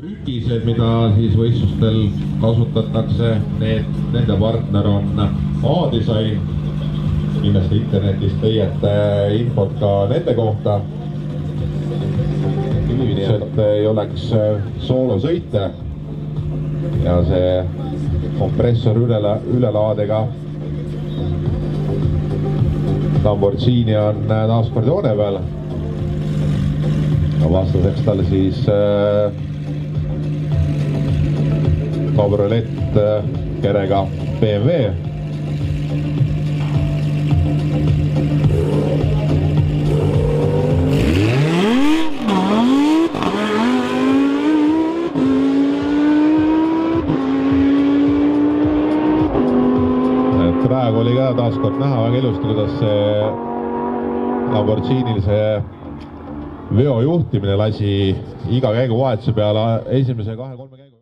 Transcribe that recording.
trükised, mida siis võistlustel kasutatakse, nende partner on A-Design. Kindlasti internetist leiate infot ka nende kohta. Et ei oleks soolosõite ja see kompressor ülelaadega Lamborghini on taaskord joone peal. Vastaseks tal siis kabriolett kerega BMW. Praegu oli ka taaskord näha väga ilusti, kuidas see Lamborghinil see veo juhtimine lasi iga käiguvahetuse peale esimese 2-3 käigu.